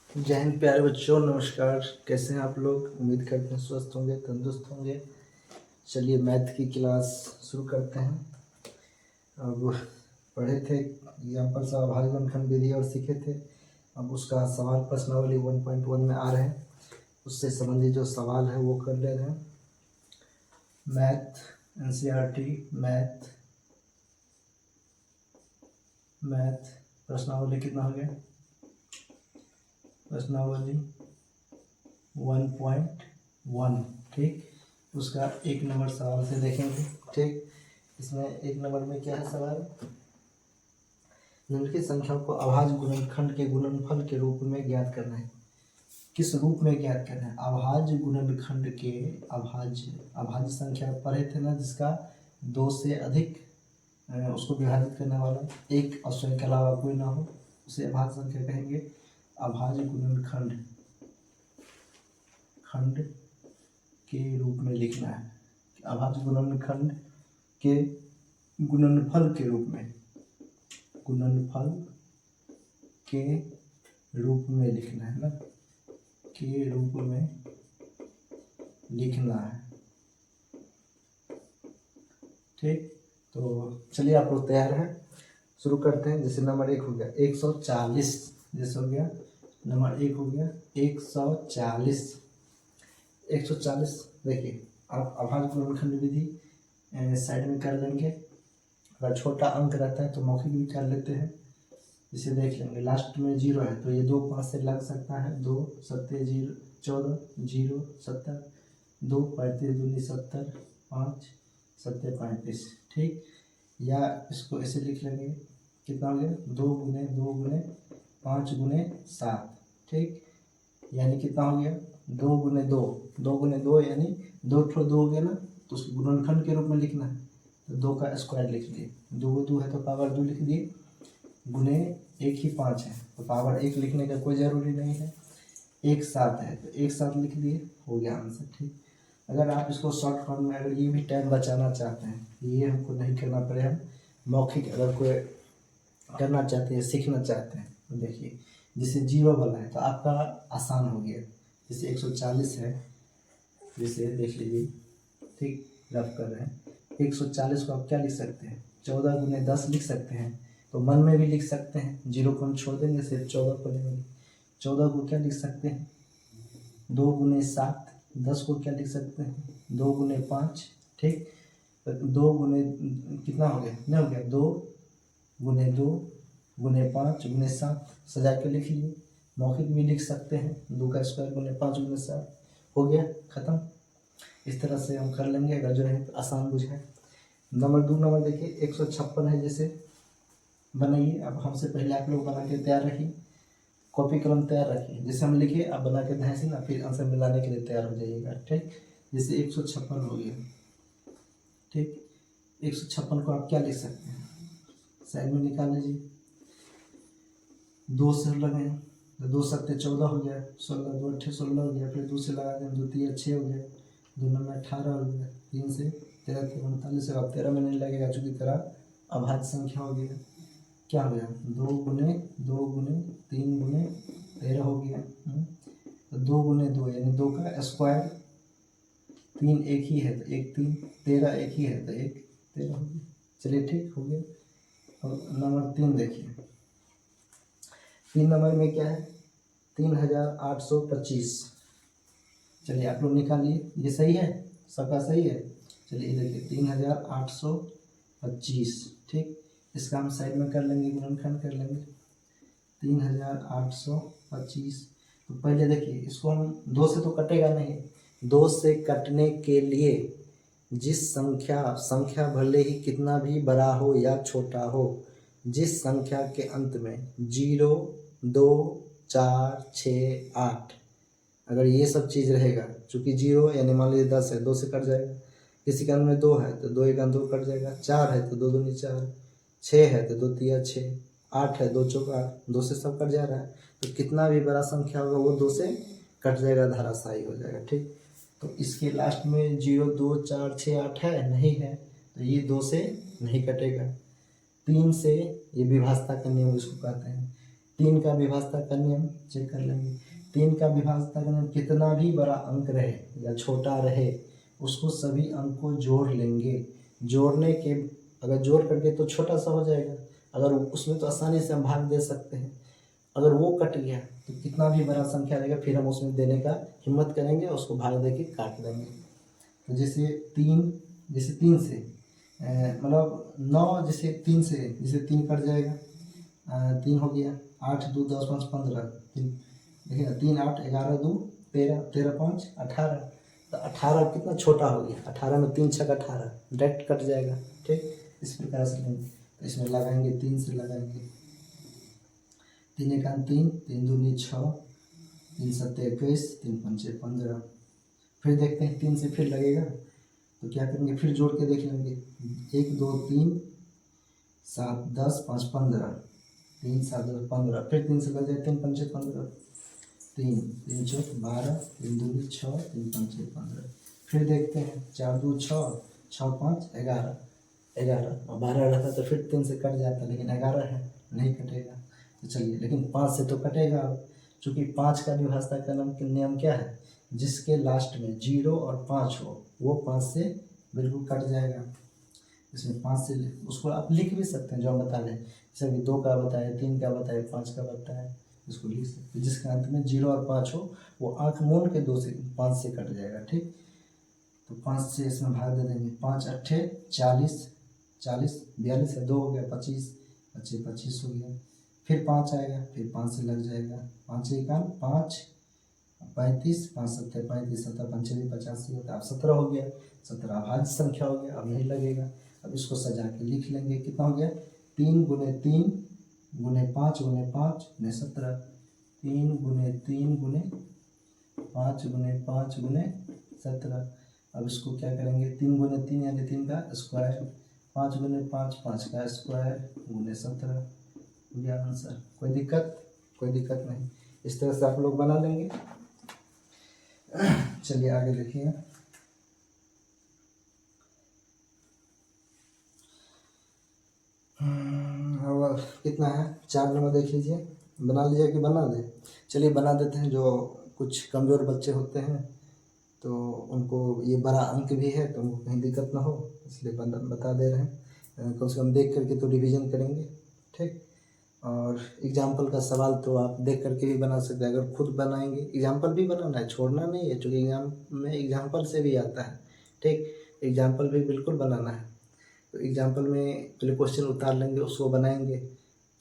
जय हिंद प्यारे बच्चों, नमस्कार। कैसे हैं आप लोग? उम्मीद करते हैं स्वस्थ होंगे, तंदुरुस्त होंगे। चलिए मैथ की क्लास शुरू करते हैं। अब पढ़े थे यहाँ पर अभाज्य गुणनखंड विधि और सीखे थे। अब उसका सवाल प्रश्नावली 1.1 में आ रहे हैं, उससे संबंधित जो सवाल है वो कर ले रहे हैं। मैथ एनसीईआरटी मैथ प्रश्नावली कितना हो गया? प्रश्नावली 1.1। ठीक, उसका एक नंबर सवाल से देखेंगे। ठीक, इसमें एक नंबर में क्या है सवाल? निम्नलिखित संख्याओं को अभाज्य गुणनखंड के गुणनफल के रूप में ज्ञात करना है। किस रूप में ज्ञात करना है? अभाज्य गुणनखंड के अभाज्य संख्या पढ़े थे ना, जिसका 2 से अधिक उसको विभाजित करने वाला एक अक्षर के अलावा कोई ना हो, उसे अभाज्य संख्या कहेंगे। अभाज्य गुणनखंड के रूप में लिखना है। अभाज्य गुणनखंड के गुणनफल के रूप में लिखना है ना, के रूप में लिखना है। ठीक, तो चलिए आप लोग तैयार हैं, शुरू करते हैं। जैसे नंबर 1 हो गया 140, जैसे हो गया नंबर 1 हो गया 140। देखिए, आप अभाज्य गुणनखंड विधि साइड में कर लेंगे। अगर छोटा अंक रहता है तो मौखिक भी कर लेते हैं। इसे देख लेंगे, लास्ट में 0 है तो ये 2 5 से लग सकता है। 2 7 0 14 0 70 2 35 दूनी 70 5 7 35। ठीक, या इसको ऐसे लिख लेंगे, कितना हो गया? 2 गुने 2 गुने 5 गुने 7। ठीक, यानी कितना हो गया? 2 गुने 2 2 गुने 2 यानी 2 ठो 2 हो गया ना, तो उसको गुणनखंड के रूप में लिखना है। तो 2 का स्क्वायर लिख दिए, 2 2 है तो पावर 2 लिख दिए, गुने 1 ही 5 है तो पावर 1 लिखने का कोई ज़रूरी नहीं है। 1 7 है तो 1 7 लिख दिए, हो गया आंसर। ठीक, अगर आप इसको शॉर्ट फॉर्म में, अगर ये भी टाइम बचाना चाहते हैं, ये हमको नहीं करना पड़े, हम मौखिक अगर कोई करना चाहते हैं, सीखना चाहते हैं, तो देखिए जैसे 0 वाला है तो आपका आसान हो गया। जैसे 140 है, जैसे देख लीजिए। ठीक, रफ कर रहे हैं। 140 को आप क्या लिख सकते हैं? 14 गुने 10 लिख सकते हैं, तो मन में भी लिख सकते हैं। 0 को हम छोड़ देंगे, सिर्फ 14 को लेंगे। 14 को क्या लिख सकते हैं? 2 गुने 7। 10 को क्या लिख सकते हैं? 2 गुने 5। ठीक, तो 2 गुने कितना हो गया? नहीं हो गया, 2 गुने 2 गुने 5 गुने 7, सजा के लिख लिए। मौखिक भी लिख सकते हैं, 2 का स्क्वायर गुने 5 गुने 7, हो गया खत्म। इस तरह से हम कर लेंगे, अगर जो है तो आसान बुझाए। नंबर 2 नंबर देखिए 156 है, जैसे बनाइए। अब हमसे पहले आप लोग बना के तैयार रखिए, कॉपी कलम तैयार रखिए। जैसे हम लिखिए आप बना के धैसी ना, फिर आंसर मिलाने के लिए तैयार हो जाइएगा। ठीक, जैसे 156 हो गया। ठीक, 156 को आप क्या लिख सकते हैं? साइड में निकाल लीजिए, 2 से लगे तो 2 7 14 हो गया, 16 2 8 16 हो गया, फिर 2 से लगा दें, 2 3 6 हो गया, 2 9 18 हो गया, 3 से 13 3 39। अब 13 में नहीं लगेगा चूँकि 13 अभाज्य संख्या हो गया। क्या हो गया? 2 गुने 2 गुने 3 गुने 13 हो गया। तो 2 गुने 2 यानी 2 का स्क्वायर। 3 एक ही है तो 1 3, 13 एक ही है तो 1 13 हो गया। चलिए ठीक हो गया। और नंबर 3 देखिए, 3 नंबर में क्या है? 3825। चलिए आप लोग निकालिए, ये सही है, सबका सही है। चलिए देखिए 3825। ठीक, इसका हम साइड में कर लेंगे, गुणनखंड कर लेंगे। 3825। तो पहले देखिए इसको हम 2 से तो कटेगा नहीं, 2 से कटने के लिए जिस संख्या भले ही कितना भी बड़ा हो या छोटा हो, जिस संख्या के अंत में 0 2 4 6 8, अगर ये सब चीज़ रहेगा, चूँकि 0 यानी मान लीजिए 10 है, 2 से कट जाएगा। किसी के अंत में 2 है तो 2 1 2 कट जाएगा। 4 है तो 2 दूनी 4, 6 है तो 2 3 6, 8 है 2 4 8, 2 से सब कट जा रहा है। तो कितना भी बड़ा संख्या होगा वो 2 से कट जाएगा, धाराशायी हो जाएगा। ठीक, तो इसके लास्ट में 0 2 4 6 8 है नहीं है, तो ये 2 से नहीं कटेगा। 3 से, ये विभाज्यता का नियम इसको कहते हैं, 3 का विभाज्यता का नियम चेक कर लेंगे। 3 का विभाज्यता का नियम, कितना भी बड़ा अंक रहे या छोटा रहे उसको सभी अंक को जोड़ लेंगे। जोड़ने के अगर जोड़ करके तो छोटा सा हो जाएगा, अगर उसमें तो आसानी से हम भाग दे सकते हैं। अगर वो कट गया तो कितना भी बड़ा संख्या रहेगा फिर हम उसमें देने का हिम्मत करेंगे, उसको भाग दे के काट देंगे। तो जैसे 3 से मतलब 9, जैसे 3 से जैसे 3 कट जाएगा, 3 हो गया, 8 2 10 5 15, देखिए ना 3 8 11 2 13 13 5 18, तो 18 कितना छोटा हो गया, 18 में 3 6 18 डायरेक्ट कट जाएगा। ठीक, इस प्रकार से लेंगे। तो इसमें लगाएंगे 3 से लगाएंगे, 3 1 3 3 2 6 3 7 21 3 5 15। फिर देखते हैं 3 से फिर लगेगा तो क्या करेंगे, फिर जोड़ के देख लेंगे, 1 2 3 7 10 5 15, 3 7 10 15, फिर 3 से लग जाए, 3 5 15, 3 3 4 12 3 2 6 3 5 15। फिर देखते हैं 4 2 6 6 5 11 11, और 12 रहता तो फिर 3 से कट जाता, लेकिन 11 है नहीं कटेगा। तो चलिए, लेकिन 5 से तो कटेगा। चूँकि 5 का विभाज्यता का नियम क्या है, जिसके लास्ट में 0 और 5 हो वो 5 से बिल्कुल कट जाएगा। इसमें 5 से उसको आप लिख भी सकते हैं, जो हम बता दें, जैसे कि 2 का बताए, 3 का बताए, 5 का बताए, इसको लिख सकते हैं। जिसके अंत में 0 और 5 हो वो आँख मूंद के 2 से 5 से कट जाएगा। ठीक, तो 5 से इसमें भाग दे देंगे, 5 8 40 40 42 है, 2 हो गया 25 25 25 हो गया। फिर 5 आएगा, फिर 5 से लग जाएगा, 5 1 5 35 5 7 35 7 5 85 होता है, अब 17 हो गया, 17 अभाज्य संख्या हो गया, अब नहीं लगेगा। अब इसको सजा के लिख लेंगे, कितना हो गया, 3 गुने 3 गुने 5 गुने 5 गुने 17, 3 गुने 3 गुने 5 गुने 5 गुने 17। अब इसको क्या करेंगे, 3 गुने 3 यानी 3 का स्क्वायर, 5 गुने 5 5 का स्क्वायर गुने 17, हो गया आंसर। कोई दिक्कत नहीं, इस तरह से आप लोग बना लेंगे। चलिए आगे देखिए, अब कितना है, 4 नंबर देख लीजिए, बना लीजिए कि बना दें। चलिए बना देते हैं, जो कुछ कमज़ोर बच्चे होते हैं तो उनको ये बड़ा अंक भी है तो उनको कहीं दिक्कत ना हो, इसलिए बता दे रहे हैं। कम से कम देख करके तो रिवीजन करेंगे। ठीक, और एग्जाम्पल का सवाल तो आप देख करके भी बना सकते हैं, अगर खुद बनाएंगे एग्जाम्पल भी बनाना है, छोड़ना नहीं है, क्योंकि एग्जाम में एग्जाम्पल से भी आता है। ठीक, एग्जाम्पल भी बिल्कुल बनाना है। तो एग्जाम्पल में पहले क्वेश्चन उतार लेंगे, उसको बनाएंगे,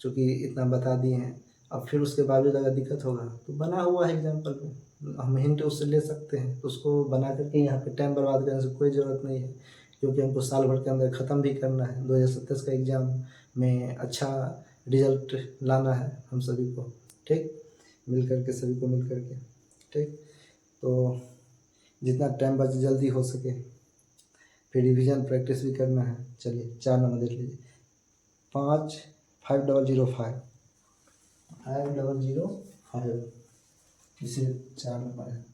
क्योंकि इतना बता दिए हैं। अब फिर उसके बावजूद अगर दिक्कत होगा तो बना हुआ है एग्जाम्पल में, हम हिंट उससे ले सकते हैं, तो उसको बना करके यहाँ पे टाइम बर्बाद करने से कोई ज़रूरत नहीं है, क्योंकि हमको साल भर के अंदर ख़त्म भी करना है। 2027 का एग्ज़ाम में अच्छा रिजल्ट लाना है हम सभी को। ठीक, सभी को मिल करके। ठीक, तो जितना टाइम बच जल्दी हो सके, फिर रिवीजन प्रैक्टिस भी करना है। चलिए 4 नंबर देख लीजिए, 5 5005 5005, इसे 4 नंबर है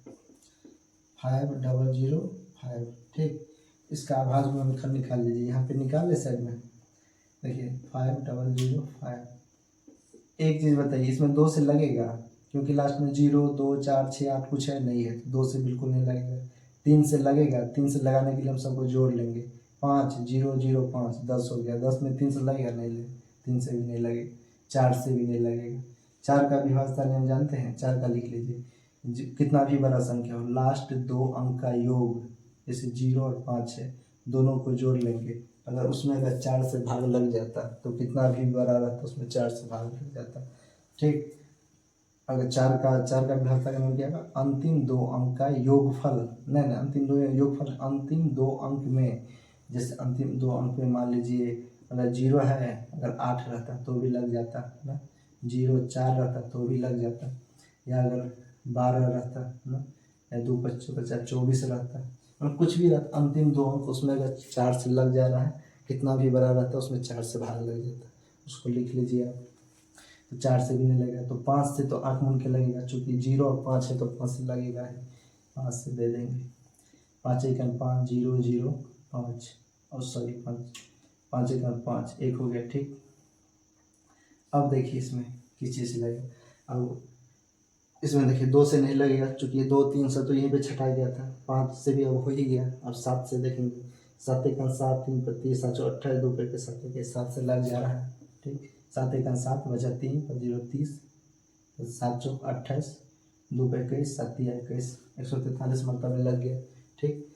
5005। ठीक, इसका आभाज्य गुणनखंड निकाल लीजिए, यहाँ पे निकाल ले साइड में, देखिए 5005। एक चीज़ बताइए, इसमें 2 से लगेगा, क्योंकि लास्ट में 0 2 4 6 8 कुछ है नहीं है, तो 2 से बिल्कुल नहीं लगेगा। 3 से लगेगा, 3 से लगाने के लिए हम सबको जोड़ लेंगे, 5 0 0 5 10 हो गया, 10 में 3 से लगेगा नहीं, 3 से भी नहीं लगेगा, 4 से भी नहीं लगेगा। 4 का विभाज्यता नियम जानते हैं, 4 का लिख लीजिए, कितना भी बड़ा संख्या हो, लास्ट 2 अंक का योग, जैसे 0 और 5 है, दोनों को जोड़ लेंगे। अगर उसमें 4 से भाग लग जाता तो कितना भी बड़ा रहता उसमें 4 से भाग लग जाता। ठीक, अगर 4 का विभाज्यता का नियम क्या है, अंतिम 2 अंक का योगफल, नहीं अंतिम 2 योगफल, अंतिम 2 अंक में, जैसे अंतिम 2 अंक में मान लीजिए अगर 0 है, अगर 8 रहता तो भी लग जाता ना, 0 4 रहता तो भी लग जाता, या अगर 12 रहता ना, या 2 25 50 24 रहता, मतलब कुछ भी रहता, अंतिम 2 अंक उसमें अगर 4 से लग जा रहा है, कितना भी बड़ा रहता उसमें 4 से भाग लग जाता, उसको लिख लीजिए आप। तो 4 से भी नहीं लगेगा, तो 5 से तो आँख मूंद के लगेगा, चूँकि 0 और 5 है तो 5 से लगेगा ही, 5 से दे देंगे, 5 1 5 0 0 5, और सॉरी 5 1 5 1 हो गया। ठीक, अब देखिए इसमें किसी से लगेगा। अब इसमें देखिए 2 से नहीं लगेगा, चूँकि ये 2 3 से तो यहीं पे छटाया गया था, 5 से भी अब हो ही गया। अब 7 से देखेंगे, 7 एकम 7, 3 पर 30, 7 28, 2 पे 7 के 7 से लग जा रहा है। ठीक, 7 एकम 7 बचा 3 पर 0 30, 7 चौक 28, 2 पे 21, 7 तिया 21, 143 मतलब लग गया। ठीक,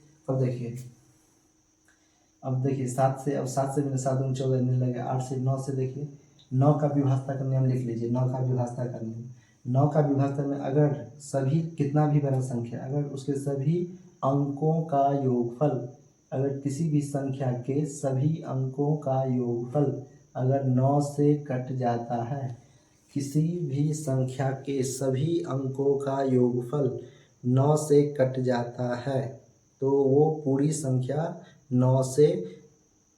अब देखिए 7 से, अब 7 से भी 7 दूनी 14 नहीं लगेगा। 8 से 9 से देखिए, 9 का विभाजता का नियम लिख लीजिए। 9 का विभाजता का नियम, 9 का विभाजता में अगर सभी कितना भी बड़ा संख्या, अगर उसके सभी अंकों का योगफल, अगर किसी भी संख्या के सभी अंकों का योगफल अगर 9 से कट जाता है, किसी भी संख्या के सभी अंकों का योगफल 9 से कट जाता है, तो वो पूरी संख्या 9 से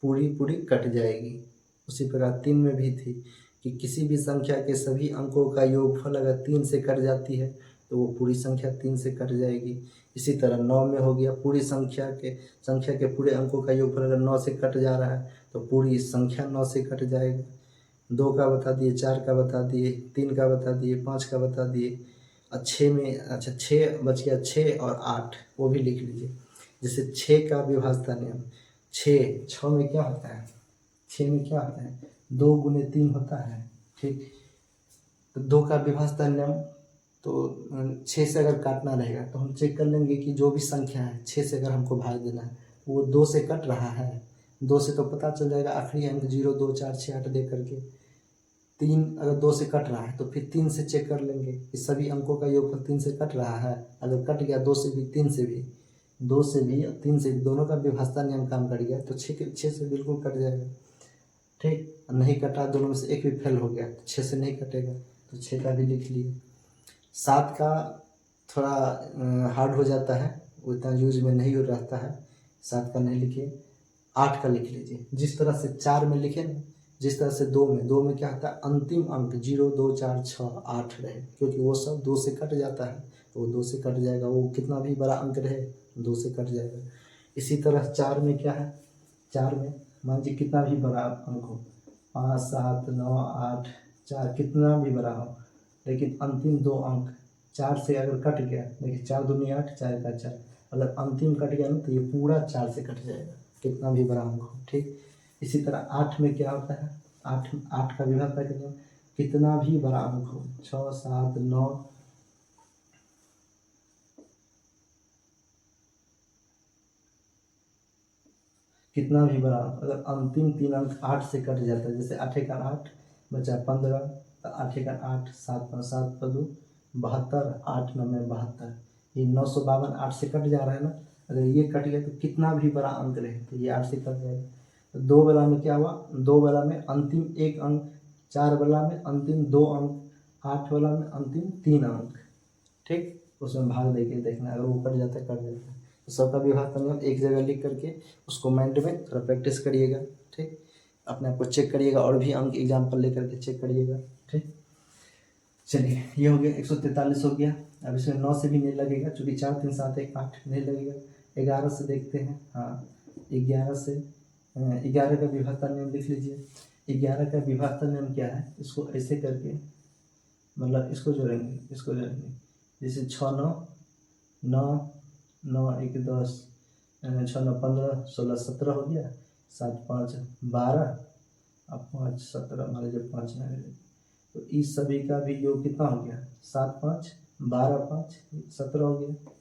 पूरी कट जाएगी। उसी प्रकार 3 में भी थी कि किसी भी संख्या के सभी अंकों का योगफल अगर 3 से कट जाती है, तो वो पूरी संख्या 3 से कट जाएगी। इसी तरह 9 में हो गया, पूरी संख्या के पूरे अंकों का योगफल अगर 9 से कट जा रहा है, तो पूरी संख्या 9 से कट जाएगा। 2 का बता दिए, 4 का बता दिए, 3 का बता दिए, 5 का बता दिए। 6 में, अच्छा 6 बच गया, 6 और 8 वो भी लिख लीजिए। जैसे 6 का विभाजता नियम, 6 में क्या होता है, 6 में क्या होता है, 2 गुने 3 होता है। ठीक, तो 2 का विभाजता नियम, तो 6 से अगर काटना रहेगा तो हम चेक कर लेंगे कि जो भी संख्या है 6 से अगर हमको भाग देना है, वो 2 से कट रहा है। 2 से तो पता चल जाएगा, आखिरी अंक 0 2 4 6 8 दे करके। 3 अगर 2 से कट रहा है तो फिर 3 से चेक कर लेंगे कि सभी अंकों का योगफल 3 से कट रहा है। अगर कट गया 2 से भी 3 से भी, 2 से भी और 3 से भी, दोनों का विभाजता नियम काम कर गया, तो 6 से बिल्कुल कट जाएगा। ठीक, नहीं कटा, दोनों में से एक भी फेल हो गया तो 6 से नहीं कटेगा, तो 6 का भी लिख लिए। 7 का थोड़ा हार्ड हो जाता है, उतना यूज में नहीं हो रहता है, 7 का नहीं लिखिए। 8 का लिख लीजिए। जिस तरह से 4 में लिखे ना, जिस तरह से 2 में क्या होता है, अंतिम अंक 0 2 4 6 8 रहे, क्योंकि वो सब 2 से कट जाता है, तो वो 2 से कट जाएगा। वो कितना भी बड़ा अंक रहे 2 से कट जाएगा। इसी तरह 4 में क्या है, 4 में मान लीजिए कितना भी बड़ा अंक हो, 5 7 9 8 4, कितना भी बड़ा हो, लेकिन अंतिम 2 अंक 4 से अगर कट गया, देखिए 4 दूनी 8, 4 का 4, अगर अंतिम कट गया ना तो ये पूरा 4 से कट जाएगा, कितना भी बड़ा अंक हो। ठीक, इसी तरह 8 में क्या होता है, 8 का विभाजता कितना, कितना भी बड़ा अंक हो, 6 7 9, कितना भी बड़ा अंक, अगर अंतिम 3 अंक 8 से कट जाता है, जैसे 8 का 8 बचा 15, तो 8 का 8, 7 पर 7 पर 2 72, 8 9 में 72, ये 952 8 से कट जा रहा है ना। अगर ये कट गया तो कितना भी बड़ा अंक रहे तो ये 8 से कट जाएगा। तो 2 वाला में क्या हुआ, 2 वाला में अंतिम 1 अंक, 4 वाला में अंतिम 2 अंक, 8 वाला में अंतिम 3 अंक। ठीक, उसमें भाग दे के देखना, अगर वो कट जाता है कट जाता है। तो सबका विभाग का नियम एक जगह लिख करके उसको माइंड में थोड़ा प्रैक्टिस करिएगा। ठीक, अपने आप को चेक करिएगा और भी अंक एग्जाम्पल लेकर के चेक करिएगा। ठीक, चलिए ये हो गया, 143 हो गया। अब इसमें 9 से भी नहीं लगेगा, चूँकि 4 3 7 1 8 नहीं लगेगा। 11 से देखते हैं, हाँ 11 से, 11 का विभाजता नियम लिख लीजिए। 11 का विभाजता नियम क्या है, इसको ऐसे करके, मतलब इसको जोड़ेंगे, जैसे 6 9 9 9 1 10, 6 9 15 16 17 हो गया, 7 5 12, अब 5 17, मान लीजिए 5 ना रहे, तो इस सभी का भी योग कितना हो गया, 7 5 12 5 17 हो गया।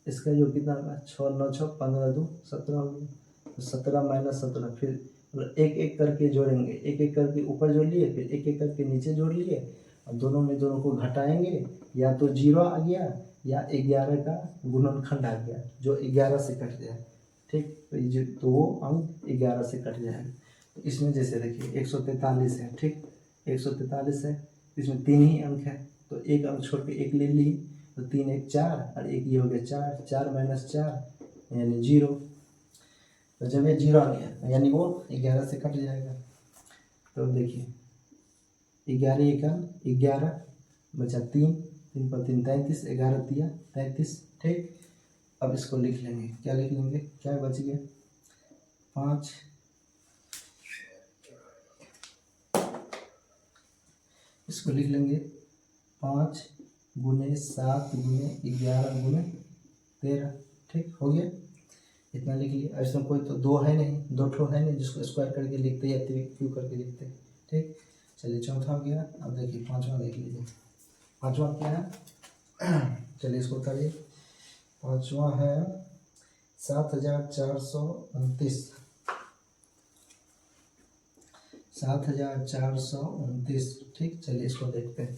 इसका योग कितना होगा, 6 9 6 15 2 17 हो गया। तो 17 माइनस 17, फिर मतलब एक एक करके जोड़ेंगे, एक एक करके ऊपर जोड़ लिए, फिर एक एक करके नीचे जोड़ लिए, और दोनों को घटाएंगे, या तो 0 आ गया या 11 का गुणनखंड आ गया जो 11 से कट जाए। ठीक, तो वो अंक 11 से कट जाएगा। तो इसमें जैसे देखिए 143 है। ठीक, 143 है, इसमें 3 ही अंक है, तो एक अंक छोड़ के एक ले ली, तो 3 1 4, और एक ये हो गया 4, 4 माइनस 4 यानी 0। तो जब ये 0 आ गया यानी वो 11 से कट जाएगा। तो देखिए 11 1 11 बचा 3, 3 पर 3 33, 11 तिया 33। ठीक, अब इसको लिख लेंगे, क्या लिख लेंगे, क्या बच गया 5, इसको लिख लेंगे 5 गुने 7 गुने 11 गुने 13। ठीक हो गया, इतना लिख लिया। इसमें कोई तो दो है नहीं, दो ठो है नहीं जिसको स्क्वायर करके लिखते या क्यू करके लिखते। ठीक, चलिए चौथा हो गया। अब देखिए पांचवा देख लीजिए, पांचवा क्या है चलिए इसको उतारिए। पांचवा है 7429, 7429। ठीक, चलिए इसको देखते हैं।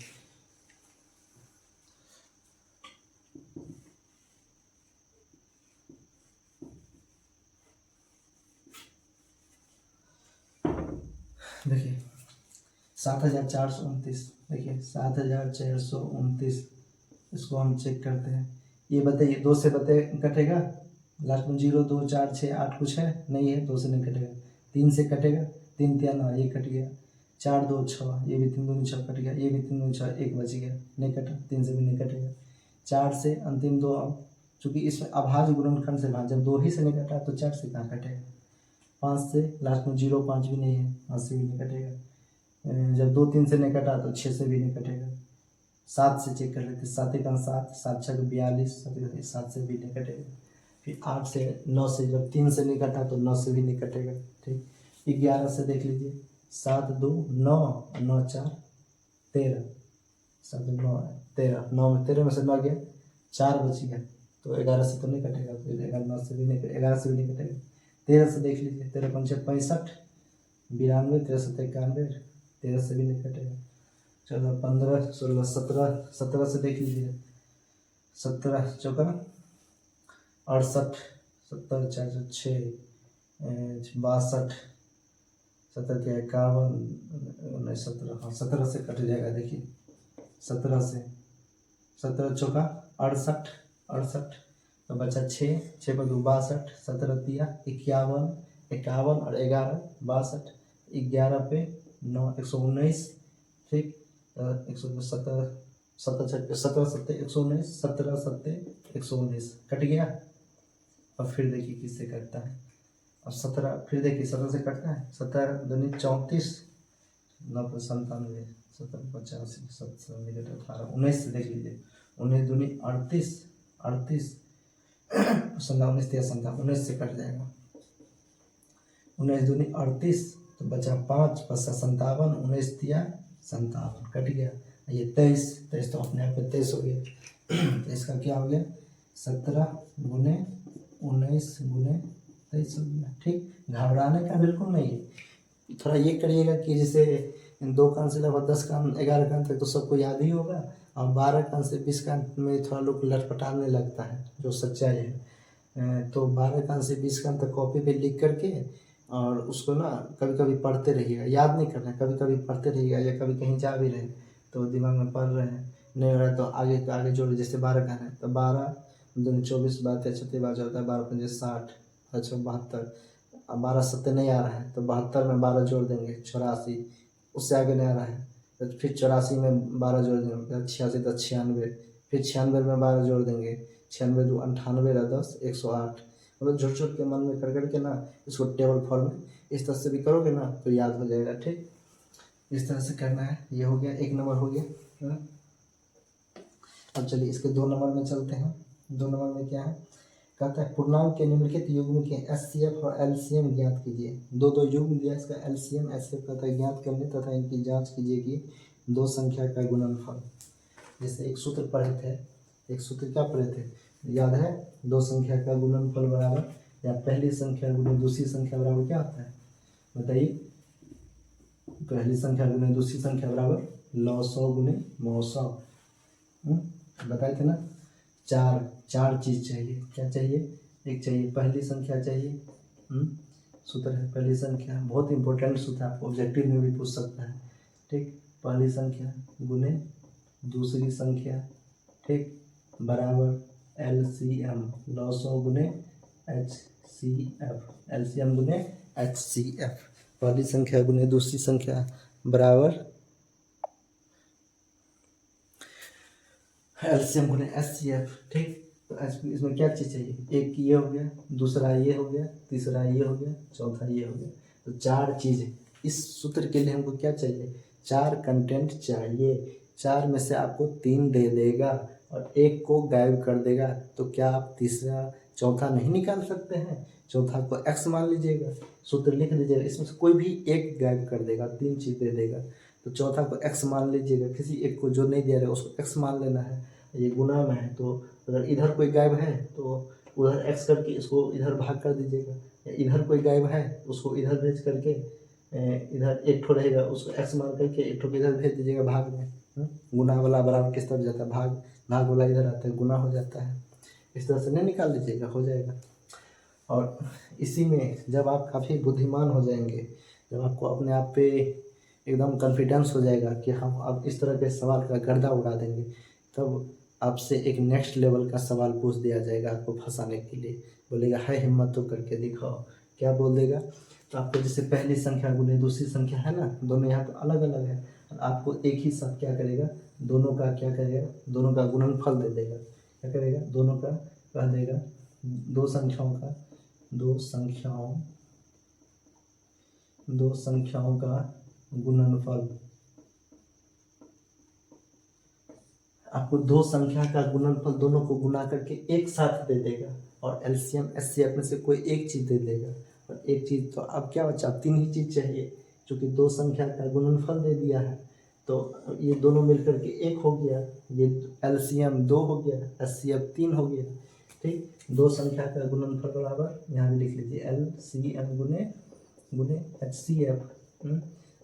देखिए 7429, देखिए 7429, इसको हम चेक करते हैं। ये बताइए 2 से कटेगा, लास्ट में 0 2 4 6 8 कुछ है नहीं है, 2 से नहीं कटेगा। 3 से कटेगा, 3 3 9, ये कट गया। 4 2 6, ये भी 3 2 6 कट गया। ये भी 3 2 6, 1 बच गया, नहीं कटा, 3 से भी नहीं कटेगा। 4 से अंतिम 2, अब चूँकि इसमें अभाज्य गुणनखंड से भाग, जब 2 ही से नहीं कटा तो 4 से कहाँ कटेगा। 5 से लास्ट में 0 5 भी नहीं है, 5 से भी नहीं कटेगा। जब 2 3 से नहीं कटा तो 6 से भी नहीं कटेगा। 7 से चेक कर लेते, 7 1 7, 7 6 42, 7 से भी नहीं कटेगा। फिर 8 से 9 से, जब 3 से नहीं कटा तो 9 से भी नहीं कटेगा। ठीक, 11 से देख लीजिए, 7 2 9, 9 4 13, 7 9 13, 9 में 13 में से 9 गया, 4 बच गया, तो 11 से तो नहीं कटेगा। फिर 11 9 से भी नहीं, 11 से भी नहीं कटेगा। 13 से देख लीजिए, 13 5 65 92, 13 7 91, 13 से भी नहीं कटेगा। 14 15 16 17, 17 से देख लीजिए, 17 चौका 68, 70 4 6 62, 17 क्या 51 19 17, हाँ 17 से कट जाएगा। देखिए 17 से, 17 चौका 68 68, तो बचा 6 6 पर 62, 17 तिया 51 51 और 11 62, 11 पे 9 119। ठीक, 117 17 7 119, 17 7 119 कट गया। अब फिर देखिए किससे कटता है। अब 17 फिर देखिए 17 से कटता है, 17 दूनी 34, 9 पर 97, 17 85 7 18 19 से देख लीजिए, 19 दूनी 38 38, 19 तिया 19 से कट जाएगा। 19 दूनी 38, तो बचा 5 + 57, 19 तिया 57 कट गया। ये 23 तो अपने आप में 23 हो गया। तो इसका क्या हो गया, 17 गुने 19 गुने 23 हो गया। ठीक, घबराने का बिल्कुल नहीं है। थोड़ा ये करिएगा कि जैसे 2 का अंक से लगभग 10 का 11 का अंक तक तो सबको याद ही होगा, और 12 का अंक से 20 का अंक में थोड़ा लोग लटपटाने लगता है, जो सच्चाई है। तो 12 का अंक से 20 का अंक तक कॉपी पे लिख करके और उसको ना कभी कभी पढ़ते रहिएगा, याद नहीं करना है, कभी कभी पढ़ते रहिएगा, या कभी कहीं जा भी रहे तो दिमाग में पढ़ रहे हैं, नहीं हो रहा है तो आगे जोड़, जैसे 12 का है तो 12 दूनी 24, 12 36 बाजा होता है, 12 पंजे 60, 72। अब 12 7 नहीं आ रहा है तो 72 में 12 जोड़ देंगे 84, उससे आगे नहीं आ रहा है तो फिर 84 में 12 जोड़ देंगे 86 तो 96, फिर 96 में 12 जोड़ देंगे 96 2 98 10 108। मतलब छोटे छोटे के मन में कर करके ना इसको टेबल फॉर्म में इस तरह से भी करोगे ना तो याद हो जाएगा। ठीक, इस तरह से करना है। ये हो गया, 1 नंबर हो गया। अब चलिए इसके 2 नंबर में चलते हैं। 2 नंबर में क्या है, कहता है पूर्णांक के निम्नलिखित युग्म के HCF और LCM ज्ञात कीजिए। दो युग्म दिया, इसका LCM HCF कहता है ज्ञात करने तथा इनकी जांच कीजिए कि 2 संख्या का गुणनफल। जैसे एक सूत्र पढ़े थे, एक सूत्र क्या पढ़े थे याद है, 2 संख्या का गुणनफल बराबर, या पहली संख्या गुणे दूसरी संख्या बराबर क्या आता है बताइए। पहली संख्या गुणे दूसरी संख्या बराबर लॉग 100 गुणे मॉड 100। बताए थे ना, चार चीज चाहिए। क्या चाहिए, एक चाहिए पहली संख्या चाहिए, सूत्र है पहली संख्या, बहुत इंपॉर्टेंट सूत्र, आपको ऑब्जेक्टिव में भी पूछ सकता है। ठीक, पहली संख्या गुणे दूसरी संख्या, ठीक, बराबर LCM लॉग 100 गुणे HCF, LCM गुणे HCF। पहली संख्या गुणे दूसरी संख्या बराबर LCM गुणे HCF। ठीक, तो इसमें क्या चीज़ चाहिए, एक ये हो गया, दूसरा ये हो गया, तीसरा ये हो गया, चौथा ये हो गया। तो 4 चीज़ इस सूत्र के लिए हमको क्या चाहिए, 4 कंटेंट चाहिए, 4 में से आपको 3 दे देगा और 1 को गायब कर देगा, तो क्या आप तीसरा चौथा नहीं निकाल सकते हैं? चौथा को x मान लीजिएगा, सूत्र लिख दीजिएगा, इसमें से कोई भी एक गायब कर देगा, 3 चीज़ दे देगा, तो चौथा को x मान लीजिएगा, किसी एक को जो नहीं दे रहा है उसको x मान लेना है। ये गुना में है, तो अगर इधर कोई गायब है तो उधर x करके इसको इधर भाग कर दीजिएगा, या इधर कोई गायब है उसको इधर भेज करके इधर एक ठो रहेगा उसको x मान करके एक ठो इधर भेज दीजिएगा भाग में। गुना वाला बराबर किस तरफ जाता है? भाग, भाग वाला इधर आता है, गुना हो जाता है। इस तरह से नहीं निकाल लीजिएगा, हो जाएगा। और इसी में जब आप काफ़ी बुद्धिमान हो जाएंगे, जब आपको अपने आप पे एकदम कॉन्फिडेंस हो जाएगा कि हम अब इस तरह के सवाल का गर्दा उड़ा देंगे, तब आपसे एक नेक्स्ट लेवल का सवाल पूछ दिया जाएगा आपको फंसाने के लिए। बोलेगा है हिम्मत तो करके दिखाओ। क्या बोल देगा? तो आपको जैसे पहली संख्या गुने दूसरी संख्या है ना, दोनों यहाँ तो अलग अलग है, आपको एक ही साथ क्या करेगा, दोनों का क्या करेगा, दोनों का गुणनफल दे देगा। क्या करेगा? दोनों का कह देगा, दो संख्याओं का गुणनफल। आपको दो संख्या का गुणनफल दोनों को गुना करके एक साथ दे देगा, और एलसीएम एचसीएफ में से कोई एक चीज़ दे देगा। और एक चीज़ तो अब क्या बचा? 3 ही चीज़ चाहिए, क्योंकि दो संख्या का गुणनफल दे दिया है, तो ये दोनों मिलकर के 1 हो गया, ये एलसीएम 2 हो गया, एचसीएफ 3 हो गया। ठीक, दो संख्या का गुणनफल बराबर यहाँ भी लिख लीजिए एलसीएम गुने एचसीएफ।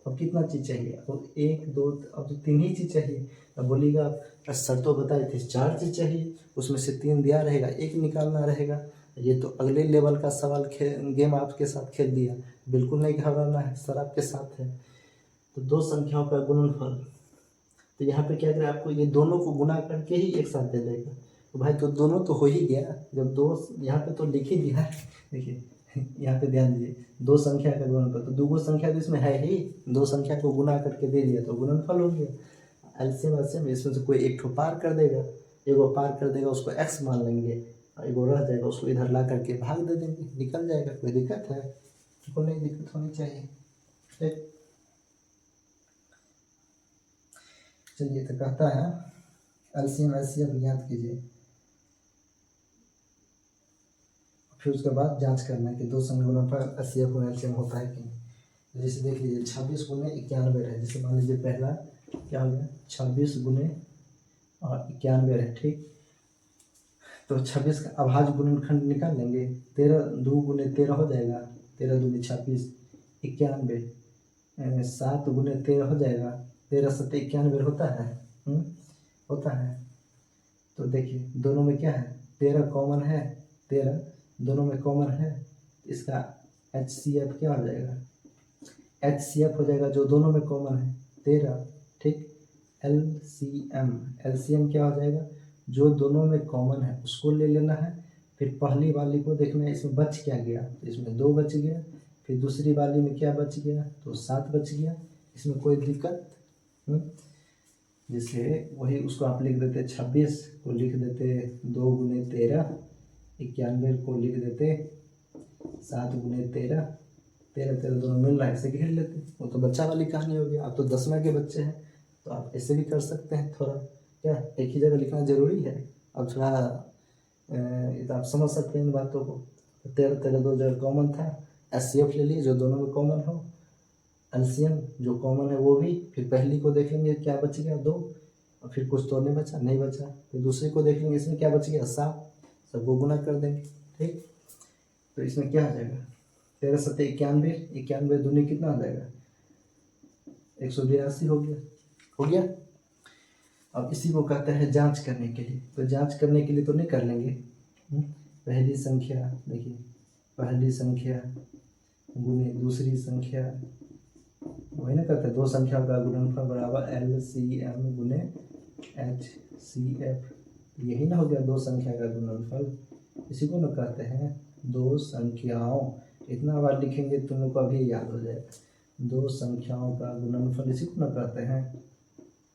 अब कितना चीज़ चाहिए? अब 1 2, अब तो 3 ही चीज़ चाहिए। अब बोलिएगा सर तो बताए थे 4 चीज़ चाहिए, उसमें से 3 दिया रहेगा, 1 निकालना रहेगा। ये तो अगले लेवल का सवाल गेम आपके साथ खेल दिया। बिल्कुल नहीं घबराना है, सर आपके साथ है। तो दो संख्याओं का गुणनफल, तो यहाँ पे क्या करें, आपको ये दोनों को गुना करके ही एक साथ दे देगा। तो भाई तो दोनों तो हो ही गया, जब दो यहाँ पे तो लिख ही दिया है। देखिए यहाँ पे ध्यान दीजिए, दो संख्या का गुणनफल, तो दो संख्या तो इसमें है ही, दो संख्या को गुना करके दे दिया तो गुणनफल हो गया। एलसीएम इसमें से कोई एक ठो पार कर देगा, एगो पार कर देगा उसको x मान लेंगे, एगो रह जाएगा उसको इधर ला करके भाग दे देंगे, निकल जाएगा। कोई दिक्कत है? कोई नहीं दिक्कत होनी चाहिए। ठीक, चलिए तो कहता है एलसीएम एचसीएफ याद कीजिए, फिर उसके बाद जांच करना है कि दो संख्या पर एचसीएफ और एलसीएम होता है कि नहीं। जैसे देख लीजिए 26 गुने 91 है, जैसे मान लीजिए पहला क्या हो गया, 26 गुने और 91 है। ठीक, तो 26 का अभाज्य गुणनखंड निकाल लेंगे, 13 2 गुने 13 हो जाएगा, 13 दूनी 26, 91, 7 गुने 13 हो जाएगा, 13 7 91 होता है, होता है। तो देखिए दोनों में क्या है, 13 कॉमन है, 13 दोनों में कॉमन है, इसका एचसीएफ क्या हो जाएगा, एचसीएफ हो जाएगा जो दोनों में कॉमन है 13। ठीक, एलसीएम क्या हो जाएगा, जो दोनों में कॉमन है उसको ले लेना है। फिर पहली वाली को देखना है इसमें बच क्या गया, तो इसमें 2 बच गया। फिर दूसरी वाली में क्या बच गया, तो 7 बच गया। इसमें कोई दिक्कत? जैसे वही उसको आप लिख देते 26 को लिख देते 2 गुने 13, 91 को लिख देते 7 गुने 13, 13 दोनों मिल रहा है, ऐसे घेर लेते। वो तो बच्चा वाली कहानी हो गई। आप तो 10वें के बच्चे हैं, तो आप ऐसे भी कर सकते हैं। थोड़ा क्या एक ही जगह लिखना ज़रूरी है, अब थोड़ा तो आप समझ सकते हैं इन बातों को। 13 2 जगह कॉमन था, एचसीएफ ले लिए जो दोनों में कॉमन हो, एलसीएम जो कॉमन है वो भी। फिर पहली को देख लेंगे क्या बच गया 2, और फिर कुछ तो नहीं बचा, नहीं बचा। फिर दूसरी को देख लेंगे इसमें क्या बच गया 7, सबको गुना कर देंगे। ठीक, तो इसमें क्या आ जाएगा, 13 7 91, 91 दूनी कितना आ जाएगा, 182 हो गया, हो गया। अब इसी को कहते हैं जांच करने के लिए। तो जांच करने के लिए तो नहीं कर लेंगे, पहली संख्या देखिए, पहली संख्या गुने दूसरी संख्या, वही ना कहते हैं दो संख्या का गुणनफल बराबर एलसीएम गुने एचसीएफ, यही ना हो गया दो संख्या का गुणनफल। इसी को ना कहते हैं दो संख्याओं, इतना बार लिखेंगे तुम लोग को अभी याद हो जाएगा। दो संख्याओं का गुणनफल इसी को ना कहते हैं,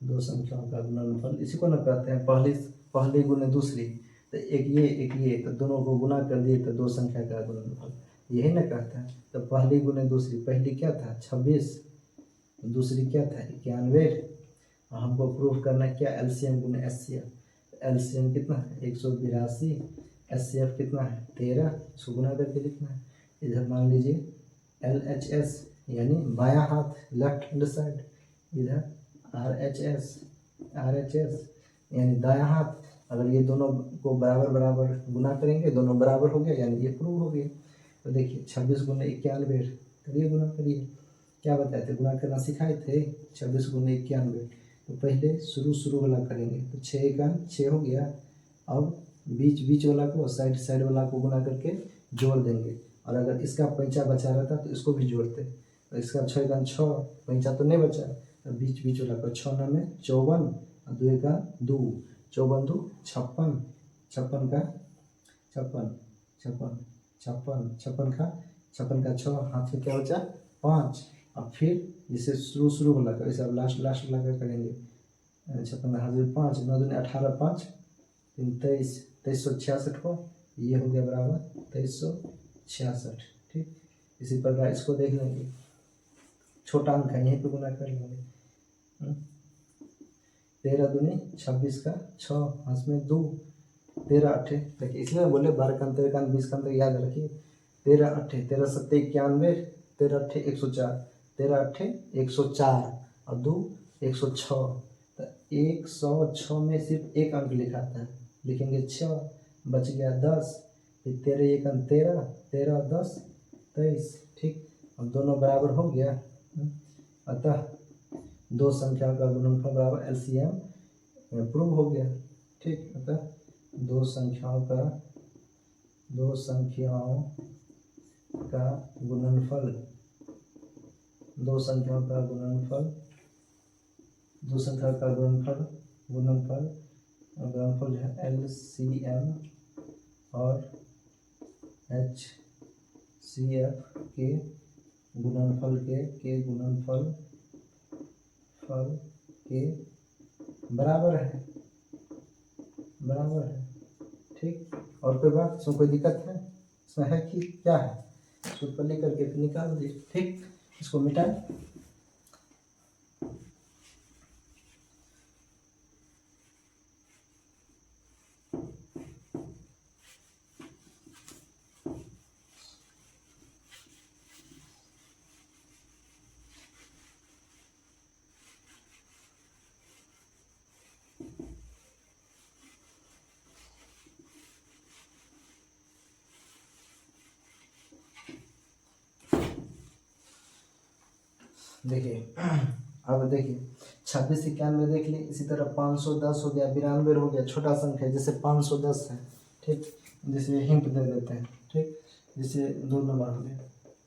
दो संख्याओं का गुणनफल इसी को ना कहते हैं पहली गुने दूसरी, तो एक ये तो दोनों को गुना कर दिए तो दो संख्या का गुणनफल, यही ना कहते हैं। तो पहली गुने दूसरी, पहली क्या था 26, दूसरी क्या था 91, और हमको प्रूफ करना क्या LCM गुने SCF। LCM कितना है 182, SCF कितना है 13, इसको गुना करके लिखना है। इधर मान लीजिए LHS यानी बायां हाथ लेफ्ट हैंड साइड, इधर RHS यानी दायां हाथ। अगर ये दोनों को बराबर बराबर गुना करेंगे, दोनों बराबर हो गया यानी ये प्रूव हो गया। तो देखिए 26 गुने 91 करिए, गुना करिए। क्या बताए थे, गुना करना सिखाए थे 26 गुने 91। तो पहले शुरू वाला करेंगे, तो 6 का 6 हो गया। अब बीच वाला को साइड वाला को गुना करके जोड़ देंगे, और अगर इसका पैंचा बचा रहता तो इसको भी जोड़ते। तो इसका 6 का 6, पैंचा तो नहीं बचा, तो बीच वाला को 6 9 में 54, और 2 का 2, 54 2 56, 56 का 56 का 6, हाथ में क्या बचा 5। अब फिर जिसे शुरू वाला का, इसे अब लास्ट वाला का करेंगे। 56 हाथ में 5, 9 दूनी 18, 5 23, 2366 को, ये हो गया बराबर 2366। ठीक, इसी प्रकार इसको देख लेंगे, छोटा अंक है यहीं पे गुना कर लेंगे। 13 दूनी 26 का 6, हाथ में 2, 13 8, देखिए इसलिए बोले 12 का 13 का 20 का याद रखिए। 13 8 13 7 91, 13 8 104, 13 8 104 और 2 106। तो 106 में सिर्फ एक अंक लिखा था, लिखेंगे 6, बच गया 10, फिर 13 1 13, 13 10 23। ठीक, अब दोनों बराबर हो गया, अतः दो संख्याओं का गुणनफल बराबर LCM प्रूव हो गया। ठीक, अतः दो संख्याओं का गुणनफल जो है LCM और HCF के गुणनफल के बराबर है। ठीक, और कोई बात, इसमें कोई दिक्कत है, इसमें है कि क्या है, इसको ऊपर लिख करके फिर निकाल दिए। ठीक, इसको मिटाएं। देखिए अब देखिए 26 91 देख लिए, इसी तरह 510 हो गया, 92 हो गया, छोटा संख्या जैसे 510 है। ठीक, जैसे हिंट दे देते हैं। ठीक, जैसे 2 नंबर हो गया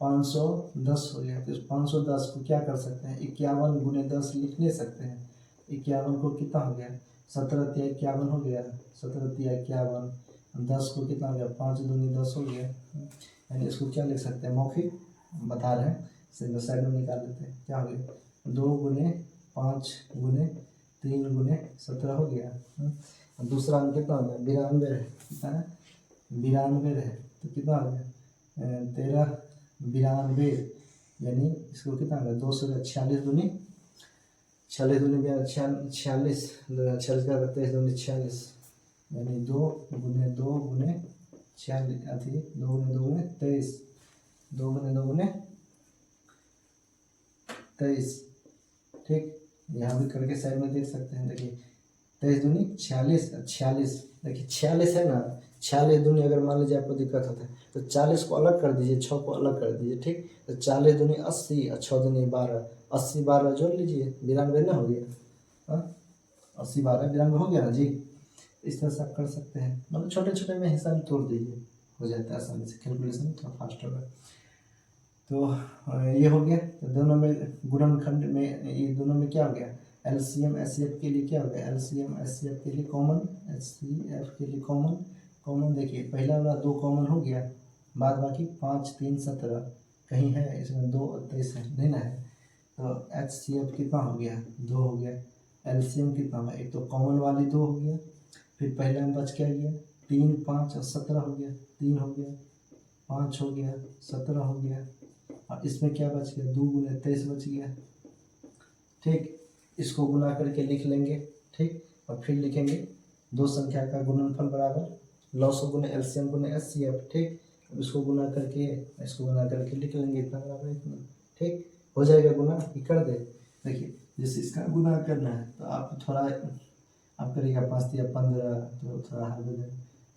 510 हो गया, तो इस 510 को क्या कर सकते हैं 51 गुने 10 लिख ले सकते हैं। 51 को कितना हो गया 17 तिया 51 हो गया, 17 तिया 51, 10 को कितना हो गया 5 दूनी 10 हो गया। यानी इसको क्या लिख सकते हैं, मौखिक बता रहे हैं, सिंगल साइड में निकाल लेते हैं। क्या हो गया 2 गुने 5 गुने 3 गुने 17 हो गया। दूसरा अंक कितना हो गया 92 है, कितना है 92 है, तो कितना हो गया 13 92, यानी इसको कितना हो गया 246 दूनी 46 दूनी 46 का 23 दूनी 46, यानी 2 गुने 2 गुने 46 अथी 2 गुने 2 गुने 23, 2 गुने 2 गुने 23। ठीक, यहाँ भी करके साइड में देख सकते हैं। देखिए 23 दूनी 46, 46 देखिए 46 है ना, 46 दूनी अगर मान लीजिए आपको दिक्कत होता है तो 40 को अलग कर दीजिए, 6 को अलग कर दीजिए। ठीक, तो 40 दूनी 80 और 6 दूनी 12, 80 12 जोड़ लीजिए 92 ना हो गया। 80 12 92 हो गया ना जी। इस तरह से आप कर सकते हैं, मतलब छोटे छोटे में हिस्सा में तोड़ दीजिए, हो जाता है आसानी से, कैलकुलेशन थोड़ा फास्ट होगा। तो ये हो गया। तो दोनों में गुणनखंड में, ये दोनों में क्या हो गया LCM HCF के लिए क्या हो गया LCM HCF के लिए कॉमन, HCF के लिए कॉमन देखिए पहला वाला 2 कॉमन हो गया, बाद बाकी 5 3 17 कहीं है, इसमें 2 और 23 है नहीं ना है। तो HCF कितना हो गया 2 हो गया, LCM कितना हुआ, एक तो कॉमन वाली 2 हो गया, फिर पहले में बच क्या गया 3 5 और 17 हो गया, 3 हो गया 5 हो गया 17 हो गया, और इसमें क्या बच गया 2 गुने 23 बच गया। ठीक। इसको गुना करके लिख लेंगे, ठीक। और फिर लिखेंगे दो संख्या का गुणनफल बराबर लॉसो गुने एलसीएम गुने एचसीएफ, ठीक। अब इसको गुना करके लिख लेंगे इतना बराबर इतना, ठीक। हो जाएगा गुना, ये कर दे। देखिए जैसे इसका गुना करना है तो आप थोड़ा आप करिएगा 5 या 15 तो थोड़ा हाथ दे दें।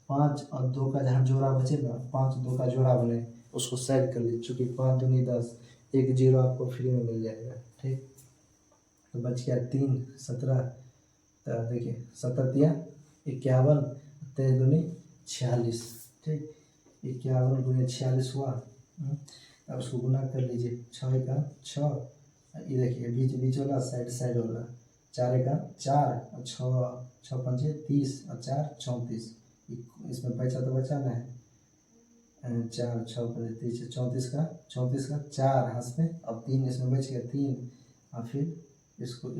5 और 2 का जहाँ जोड़ा बचे ना, 5 2 का जोड़ा बने उसको साइड कर लीजिए, चूँकि 5 दूनी 10, एक जीरो आपको फ्री में मिल जाएगा, ठीक। तो बच गया 3 17, तो देखिए 7 तिया 51, 3 दूनी 46, ठीक। 51 गुने 46 हुआ। अब उसको गुना कर लीजिए, 6 का 6, ये देखिए बीच वाला साइड वाला 4 का 4 और 6 पंजे 30 और 4 34, इसमें पैसा तो बचा ना है, 4 6 पंजे 30 34 का 4 हाथ में, अब 3 इसमें बच गया 3, और फिर इसको 3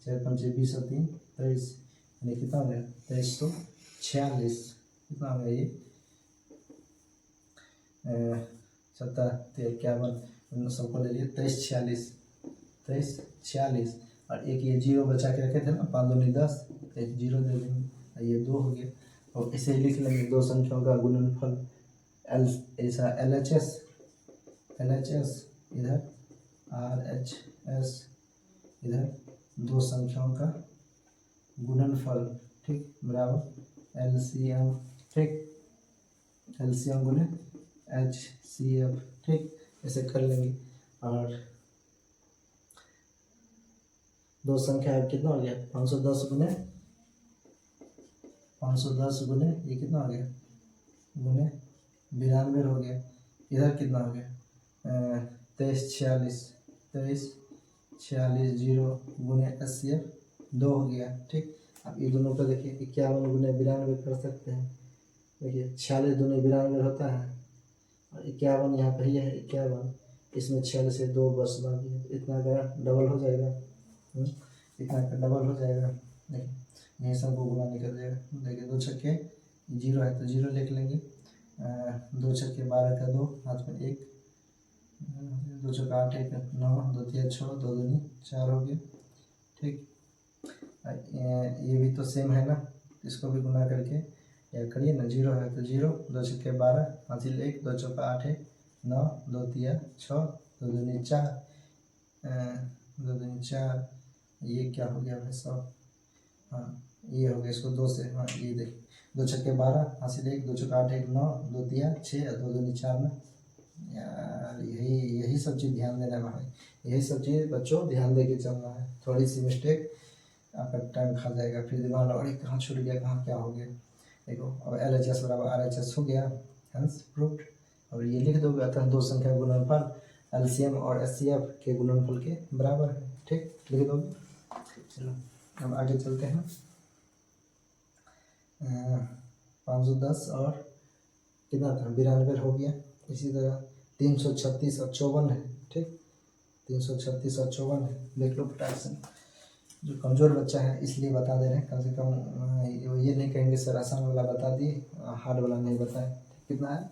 4 पंजे 20 और 3 23, यानी कितना हो गया 2346, कितना हो गया ये 51 सबको ले लिए 2346 और एक ये जीरो बचा के रखे थे ना 5 दूनी 10, एक जीरो दे देंगे, ये 2 हो गया। और इसे लिख लेंगे दो संख्याओं का गुणनफल ऐसा LHS इधर RHS इधर दो संख्याओं का गुणनफल, ठीक, बराबर LCM, ठीक, LCM गुने HCF, ठीक, ऐसे कर लेंगे। और दो संख्या कितना हो गया 510 गुने ये कितना हो गया गुने 92 हो गया। इधर कितना हो गया 2346 जीरो गुने 80 2 हो गया, ठीक। अब ये दोनों का देखिए 51 गुने 92 कर सकते हैं, देखिए 46 दूनी 92 होता है और 51 यहाँ पर ही है 51, इसमें 46 से 2 बस बाकी है, इतना का डबल हो जाएगा, इतना का डबल हो जाएगा। देखिए यही सबको गुना निकल जाएगा। देखिए 2 छक्के जीरो है तो जीरो लिख लेंगे, 2 छक्के 12 का 2 हाथ में 1, 2 चौका 8 1 9 2 तिया 6 2 दूनी 4 हो गया, ठीक। ये भी तो सेम है ना, इसको भी गुना करके या करिए ना, जीरो है तो जीरो, 2 छक्के 12 हासिल 1 2 चौका 8 1 9 2 तिया 6 2 दूनी 4 2 दूनी 4, ये क्या हो गया भाई साहब, हाँ ये हो गया, इसको 2 से, हाँ ये देखिए 2 छक्के 12 हासिल 1 2 चौका 8 1 9 2 तिया 6 2 दूनी 4 ना यार, यही सब चीज़ ध्यान देना है भाई, यही सब चीज़ बच्चों ध्यान दे के चलना है, थोड़ी सी मिस्टेक आपका टाइम खा जाएगा, फिर दिमाग में अरे कहाँ छूट गया कहाँ क्या हो गया। देखो अब LHS बराबर RHS हो गया, हेंस प्रूव्ड। और ये लिख दोगे अतः दो संख्या गुणनफल LCM और HCF के गुणनफल के बराबर है, ठीक, लिख दोगे। चलो अब आगे चलते हैं। 510 और कितना था 92 हो गया। इसी तरह 336 और 54 है, ठीक, 336 और 54 है, देख लो फटाक से। जो कमज़ोर बच्चा है इसलिए बता दे रहे हैं, कम से कम ये नहीं कहेंगे सर आसान वाला बता दिए हार्ड वाला नहीं बताए। कितना है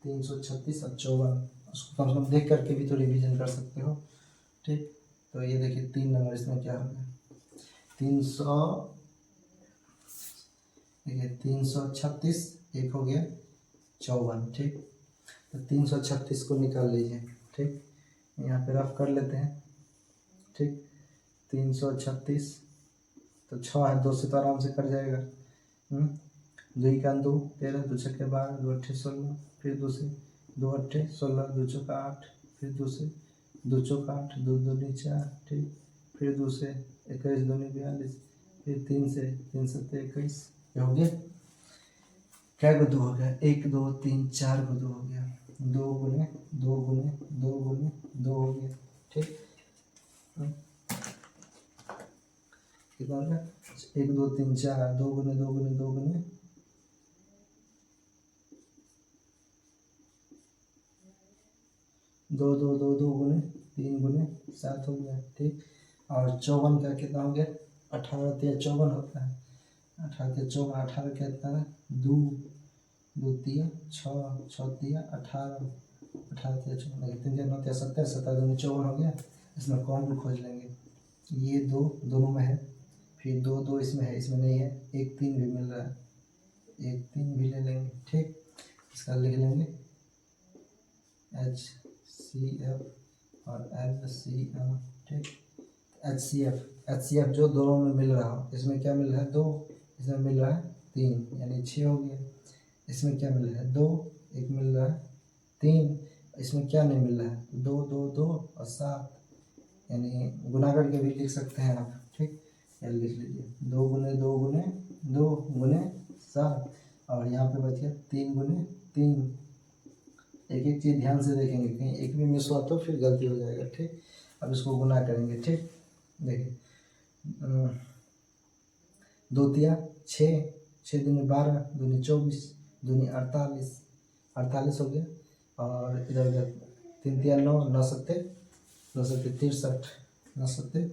336 और 54, उसको कम से कम देख करके भी तो रिवीजन कर सकते हो, ठीक। तो ये देखिए 3 नंबर इसमें क्या हो गया 300, देखिए 336 एक हो गया 54, ठीक। तो 336 को निकाल लीजिए, ठीक, यहाँ पे रफ कर लेते हैं, ठीक। 336 तो 6 है, 2 से तो आराम से कट जाएगा, 2 का 2 13 2 छक्के 12 2 अट्ठे 16, फिर 2 से 2 अट्ठे 16 2 चौका 8, फिर 2 से 2 चौका 8 2 दूनी 4, ठीक, फिर 2 से 21 दूनी 42, फिर 3 से 3 सत्ते 21, ये हो गया क्या को 2 हो गया 1 2 3 4 को 2 हो गया 2 गुने 2 गुने 2 गुने 2 हो गया, ठीक। कितना हो गया 1 2 3 4 2 गुने 2 गुने 2 गुने 2 2 2 2 गुने 3 गुने 7 हो गया, ठीक। और 54 का कितना हो गया 18 तिया 54 होता है, 18 तिया 54 18 कितना है 2 2 तिया 6 6 तिया 18 18 तिया 54 3 9 तिया 17 17 दूनी 54 हो गया। इसमें कौन भी खोज लेंगे ये 2 दोनों में है, फिर 2 2 इसमें है, इसमें नहीं है, 1 3 भी मिल रहा है, 1 3 भी ले लेंगे। ठीक, इसका लिख लेंगे HCF और LCM। ठीक, HCF जो दोनों में मिल रहा हो, इसमें क्या मिल रहा है 2, इसमें मिल रहा है 3, यानी 6 हो गया। इसमें क्या मिल रहा है 2, एक मिल रहा है 3, इसमें क्या नहीं मिल रहा है 2 2 2 और 7, यानी गुना करके भी लिख सकते हैं आप। ठीक, ये लिख लीजिए 2 गुने 2 गुने 2 गुने 7, और यहाँ पे बच गया 3 गुने 3। एक एक चीज़ ध्यान से देखेंगे, कहीं एक भी मिस हुआ तो फिर गलती हो जाएगा। ठीक, अब इसको गुना करेंगे। ठीक, देखिए 2 तिया 6, 6 दूनी 12, दूनी 24, दूनी 48, 48 हो गया, और इधर उधर 3 तिया 9, 9 सत्ते 63, 9 सत्ते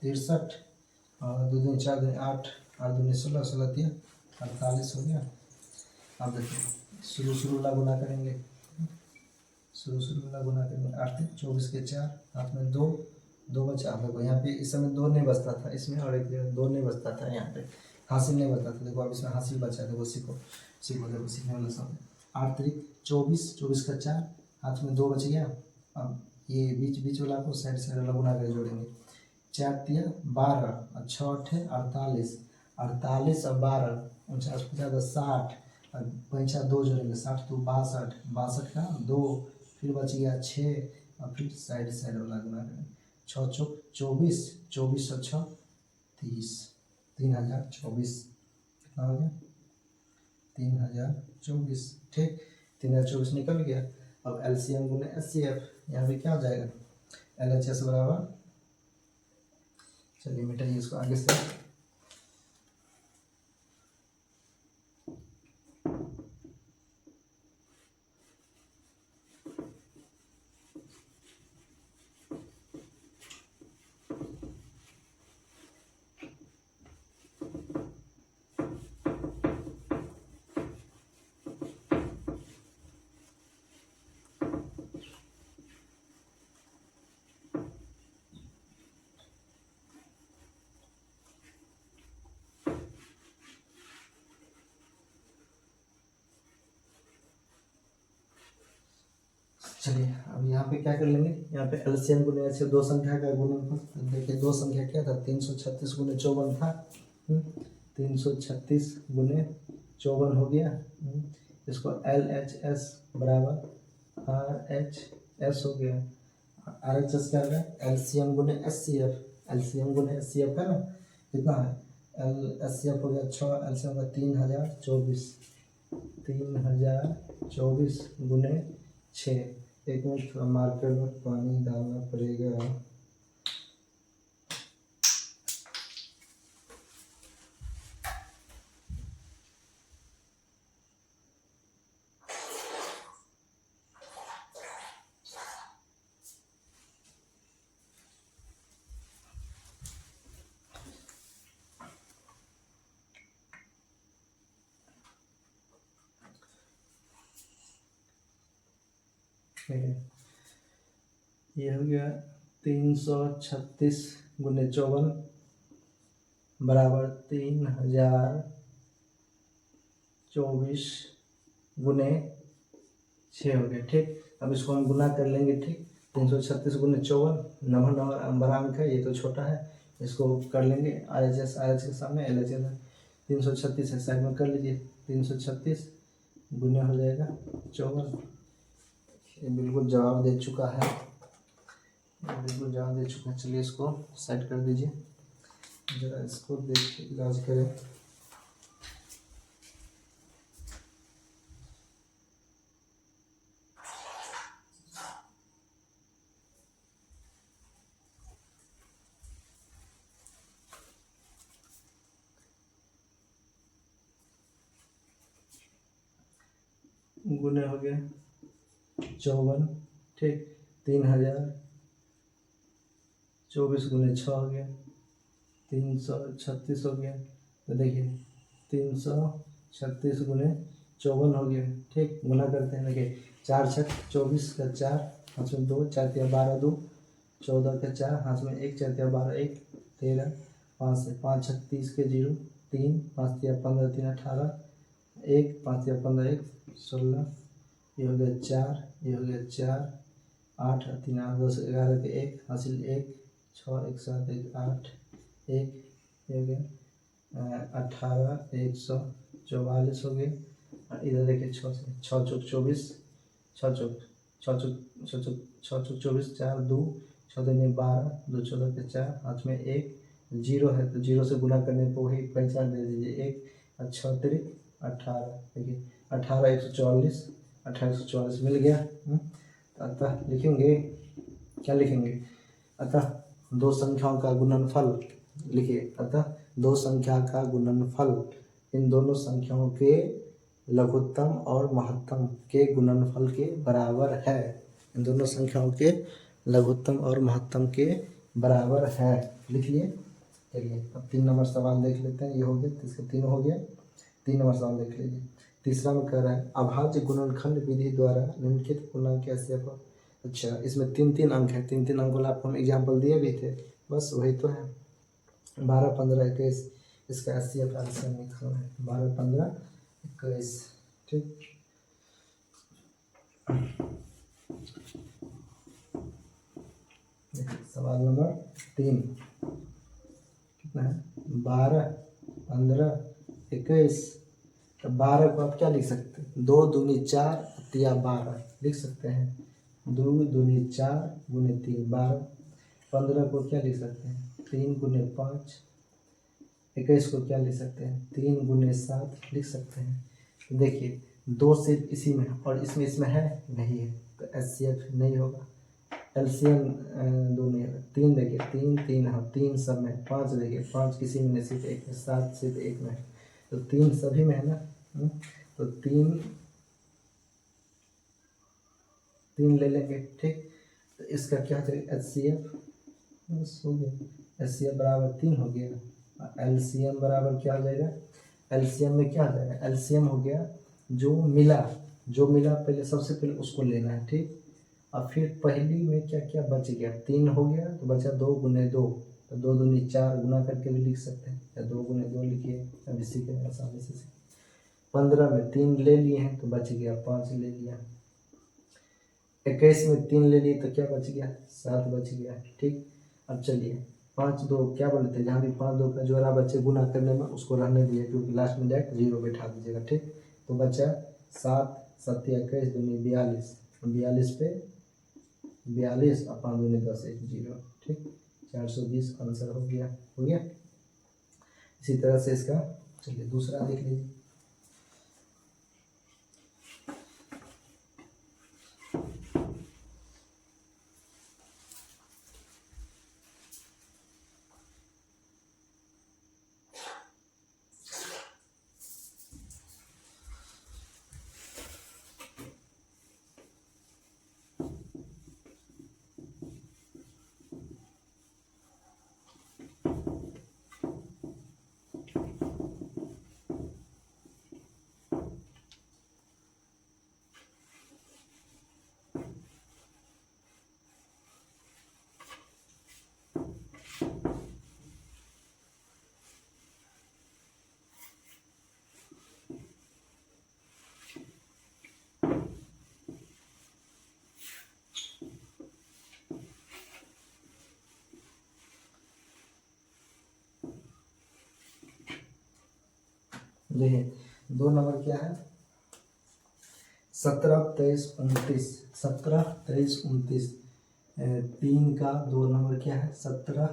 63, और 2 दूनी 4 दूनी 8, 8 दूनी 16, 16 तिया 48 हो गया। अब देखिए शुरू वाला गुना करेंगे, शुरू वाला गुना करेंगे। 8 24 के 4, हाथ में 2 2 बचा। देखो यहाँ पे इस समय 2 नहीं बचता था इसमें, और एक 2 नहीं बचता था यहाँ पे, हासिल नहीं बचता था। देखो अब इसमें हासिल बचा है, देखो सीखो देखो सीखने वाला सब। 8 3 24, 24 का 4, हाथ में 2 बच गया। अब ये बीच वाला को साइड वाला गुना कर जोड़ेंगे। 4 तिया 12 और 6 8 48, 48 और 12 49 50 60, और 5 2 जोड़ेंगे, 60 2 62, 62 का 2, फिर बच गया 6, और फिर साइड वाला गुना करेंगे। 6 चौक 24, 24 और 6 30, 3024, कितना हो गया 3024। ठीक, 3024 निकल गया। अब LCM गुने HCF, यहाँ पे क्या हो जाएगा LHS बराबर, चलिए मिटाइए इसको आगे से। चलिए अब यहाँ पे क्या कर लेंगे, यहाँ पे LCM गुने ऐसे 2 संख्या का गुणनफल। देखिए 2 संख्या क्या था, 336 गुने 54 था। 336 गुने 54 हो गया। इसको LHS बराबर RHS हो गया। RHS क्या है LCM गुने SCF, LCM गुने SCF है ना, कितना है LCF हो गया 6, LCM का 3024, 3024 गुने 6। एक मिनट थोड़ा मार्कर में पानी डालना पड़ेगा। ये हो गया 336 गुने 54 बराबर 3024 गुने 6 हो गया। ठीक, अब इसको हम गुना कर लेंगे। ठीक, 336 गुने 54, नंबर बड़ा अंक है, ये तो छोटा है, इसको कर लेंगे। RHS के सामने LHS है, 336 है, साइड में कर लीजिए। 336 गुने हो जाएगा 54। ये बिल्कुल जवाब दे चुका है, बिल्कुल जवाब दे चुका है। चलिए इसको साइड कर दीजिए, जरा इसको देख इलाज करें। गुने हो गया 54। ठीक, 3024 गुने 6 हो गया, 336 हो गया। तो देखिए 336 गुने 54 हो गया। ठीक, गुना करते हैं। देखिए 4 6 24 का 4, 5 2, 4 3 12 2, 14 के 4 हाथ में 1 4 12 1 13 5 से 5 6 30 के 0 3 5 3 15 3 18 1 5 3 15 1 16 ये हो गया 4 ये हो गया 4 8 3 8 10 11 के 1 हासिल 1 6 1 7 1 8 1 ये हो गया 18 144 हो गए। और इधर देखिए 6 से 6 चौक 24 6 चौक 24 4 2 6 दूनी 12 2 14 के 4 हाथ में 1 0 है तो 0 से गुना करने पर वही पहचान दे दीजिए 1 और 6 तिरिक 18 देखिए 18 144 18 144 मिल गया। अतः लिखेंगे क्या लिखेंगे अतः दो संख्याओं का गुणनफल लिखिए अतः दो संख्या का गुणनफल इन दोनों संख्याओं के लघुत्तम और महत्तम के गुणनफल के बराबर है। इन दोनों संख्याओं के लघुत्तम और महत्तम के बराबर है लिख लिए। चलिए अब 3 नंबर सवाल देख लेते हैं। ये हो गया इसके 3 हो गया। 3 नंबर सवाल देख लीजिए। तीसरा में कह रहा है अभाज्य गुणनखंड विधि द्वारा निम्नलिखित पूर्णांक कैसे पर। अच्छा इसमें 3 अंक है। 3 अंक वाला आपको हम एग्जाम्पल दिए भी थे बस वही तो है। 12 15 21 इसका HCF एल्सियम निकालना है 12 15 21 ठीक। सवाल नंबर 3 कितना है 12 15 21 तो 12 को आप क्या लिख सकते हैं 2 दूनी 4 या 12 लिख सकते हैं 2 दूनी 4 गुने 3 12। 15 को क्या लिख सकते हैं 3 गुने 5। 21 को क्या लिख सकते हैं 3 गुने 7 लिख सकते हैं। देखिए 2 सिर्फ इसी में और इसमें है नहीं है तो HCF नहीं होगा। एलसीएम 2 नहीं होगा। 3 देखिए 3 3 हाँ 3 सब में। 5 देखिए 5 किसी में नहीं सिर्फ 1 में। 7 सिर्फ 1 में है तो 3 सभी में है ना। तो 3 ले लेंगे ठीक। तो इसका क्या हो HCF बस हो गया। HCF बराबर 3 हो गया। LCM बराबर क्या हो जाएगा LCM में क्या आ जाएगा LCM हो गया जो मिला पहले सबसे पहले उसको लेना है ठीक। और फिर पहली में क्या क्या बच गया 3 हो गया तो बचा 2 गुने 2 तो 2 दूनी 4 गुना करके भी लिख सकते हैं या 2 गुने 2 लिखिए अभी सीखेंगे आसानी से। 15 में 3 ले लिए हैं तो बच गया 5 ले लिया। 21 में 3 ले लिए तो क्या बच गया 7 बच गया ठीक। अब चलिए 5 2 क्या बोले थे जहाँ भी 5 2 का जोड़ा बच्चे गुना करने में उसको रहने दिए क्योंकि लास्ट में डायरेक्ट 0 बैठा दीजिएगा ठीक। तो बचा 7 7 21 दूनी 42 42 पे 42 और 5 दूनी 10 1 0 ठीक। 420 आंसर हो गया इसी तरह से इसका। चलिए दूसरा देख लीजिए। देखिए 2 नंबर क्या है 17 23 29 17 23 29 3 का 2 नंबर क्या है 17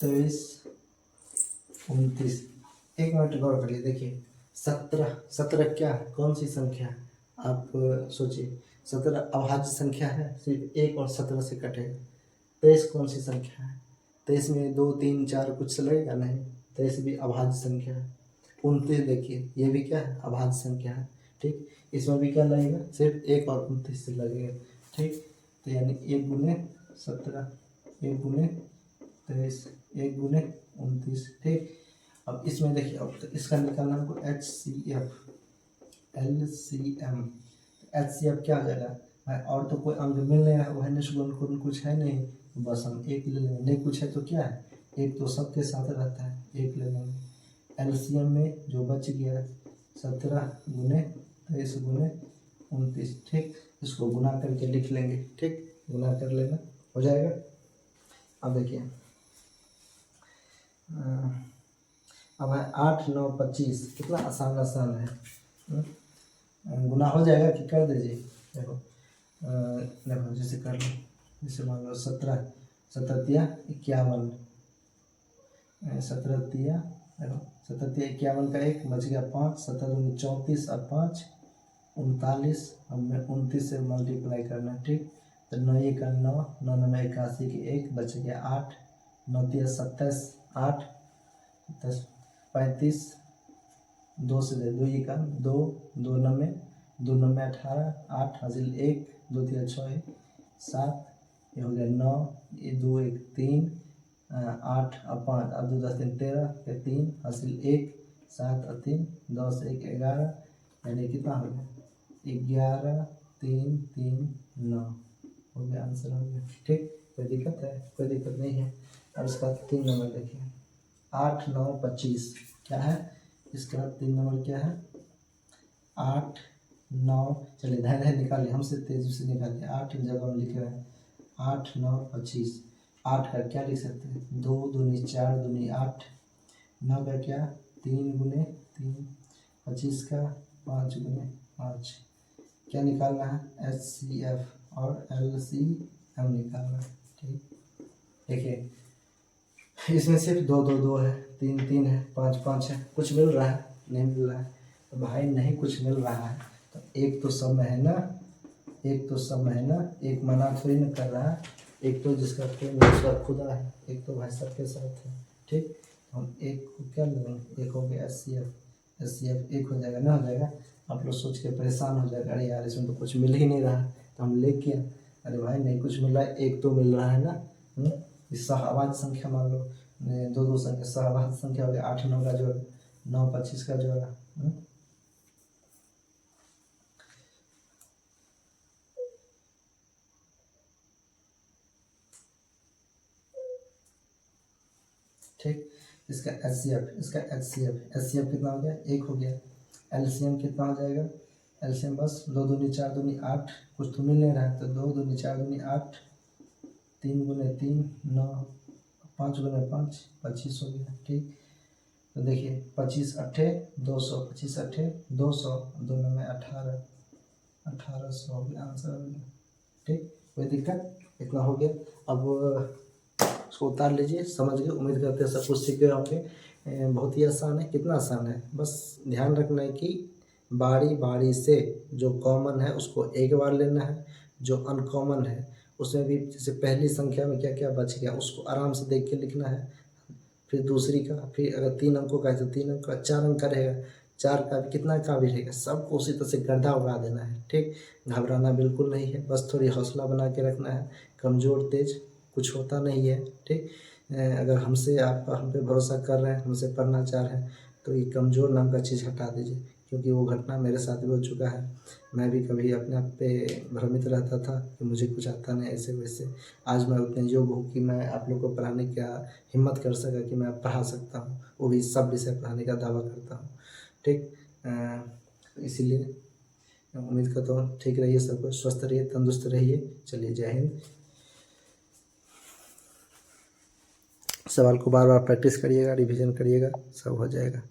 23 29। 1 मिनट गौर करिए। देखिए 17 क्या है कौन सी संख्या है आप सोचिए। 17 अभाज्य संख्या है सिर्फ 1 और 17 से कटेगा। 23 कौन सी संख्या है 23 में 2 3 4 कुछ से लगेगा नहीं। 23 भी अभाज्य संख्या है। 29 देखिए ये भी क्या है अभाज्य संख्या है ठीक। इसमें भी क्या लगेगा सिर्फ 1 और 29 से लगेगा ठीक। तो यानी 1 गुने 17 1 गुने 23 1 गुने 29 ठीक। अब इसमें देखिए अब तो इसका निकालना हमको HCF LCM। HCF क्या आ जाएगा भाई और तो कोई अंक मिल नहीं रहा, वह निश्चित गुणनखंड कुछ है नहीं, तो बस हम एक ले लेंगे, नहीं कुछ है तो क्या है, एक तो सबके साथ रहता है, एक ले लेंगे। एलसीएम में जो बच गया 17 गुने 23 गुने 29, ठीक, इसको गुना करके लिख लेंगे, ठीक, गुना कर लेना हो जाएगा। अब देखिए अब है 8 9 25, कितना आसान आसान है, गुना हो जाएगा कि कर दीजिए। देखो देखो जैसे कर लो, जैसे मान लो 17 तिया 51, 17 तिया देखो 17 तिया 51 का 1 बच गया 5, 17 दूनी 34 और 5 39, हमें 29 से मल्टीप्लाई करना है, ठीक, तो 9 का 9 9 9 81 की 1 बच गया 8, 9 तिया 27 8 10 35, 2 से दे 2 का 2 2 9 2 9 18 8 हासिल 1 2 तिया 6 7, ये हो गया 9, ये 2 1 3 8 और 5, अब 2 10 3 13 फिर 3 हासिल 1 7 और 3 10 1 11, यानी कितना हो गया 11 3 3 9 हो गया, आंसर हो गया, ठीक। कोई दिक्कत है? कोई दिक्कत नहीं है। अब इसका 3 नंबर देखिए 8 9 25 क्या है, इसका 3 नंबर क्या है 8 9, चलिए धैर्य निकालिए, हमसे तेजी से निकालिए, 8 जगह में लिख रहे हैं 8 9 25, 8 का क्या लिख सकते हैं 2 दूनी 4 दूनी 8, 9 का क्या 3 गुने 3, 25 का 5 गुने 5, क्या निकालना है HCF और LCM निकालना है, ठीक। देखिए इसमें सिर्फ 2 2 2 है, 3 3 है, 5 5 है, कुछ मिल रहा है नहीं मिल रहा है, तो भाई नहीं कुछ मिल रहा है तो एक तो सब में है ना, एक तो सब में है ना, एक मना थोड़ी ना कर रहा है, एक तो जिसका प्रेम उसका खुदा है, एक तो भाई सबके साथ है, ठीक। हम एक को क्या लेंगे, एक हो गया HCF एक हो जाएगा, ना हो जाएगा, आप लोग सोच के परेशान हो जाएगा, अरे यार इसमें तो कुछ मिल ही नहीं रहा है, तो हम ले किया, अरे भाई नहीं कुछ मिल रहा है, एक तो मिल रहा है ना, इस सहवाद संख्या मान लो 2 2 संख्या सहवाद संख्या हो गया, 8 9 का जोड़ 9 25 का जोड़ा, ठीक। इसका HCF कितना हो गया 1 हो गया, LCM कितना हो जाएगा, LCM बस 2 दूनी 4 दूनी 8, कुछ तो मिल नहीं रहा है, तो 2 दूनी 4 दूनी 8, 3 गुने 3 9, 5 गुने 5 25 हो गया, ठीक। तो देखिए 25 अट्ठे 200, 25 अट्ठे 200, 2 9 18 1800 हो गया, आंसर हो गया, ठीक। कोई दिक्कत, इतना हो गया। अब उसको उतार लीजिए, समझ गए, उम्मीद करते हैं सब कुछ सीख गए होंगे। बहुत ही आसान है, कितना आसान है, बस ध्यान रखना है कि बारी बारी से जो कॉमन है उसको एक बार लेना है, जो अनकॉमन है उसमें भी जैसे पहली संख्या में क्या क्या बच गया उसको आराम से देख के लिखना है, फिर दूसरी का, फिर अगर 3 अंकों का है तो 3 अंक का, 4 अंक का रहेगा 4 का भी, कितना का भी रहेगा, सबको उसी तरह से गड्ढा उड़ा देना है, ठीक। घबराना बिल्कुल नहीं है, बस थोड़ी हौसला बना के रखना है, कमज़ोर तेज कुछ होता नहीं है, ठीक। अगर हमसे आप हम पे भरोसा कर रहे हैं, हमसे पढ़ना चाह रहे हैं, तो ये कमज़ोर नाम का चीज़ हटा दीजिए, क्योंकि वो घटना मेरे साथ भी हो चुका है। मैं भी कभी अपने आप पे भ्रमित रहता था कि मुझे कुछ आता नहीं ऐसे वैसे, आज मैं उतने योग्य हूँ कि मैं आप लोग को पढ़ाने का हिम्मत कर सका कि मैं पढ़ा सकता हूँ, वो भी सब विषय पढ़ाने का दावा करता हूँ, ठीक। इसीलिए उम्मीद करता हूँ ठीक रहिए, सब कुछ स्वस्थ रहिए, तंदुरुस्त रहिए। चलिए, जय हिंद। सवाल को बार बार प्रैक्टिस करिएगा, रिवीजन करिएगा, सब हो जाएगा।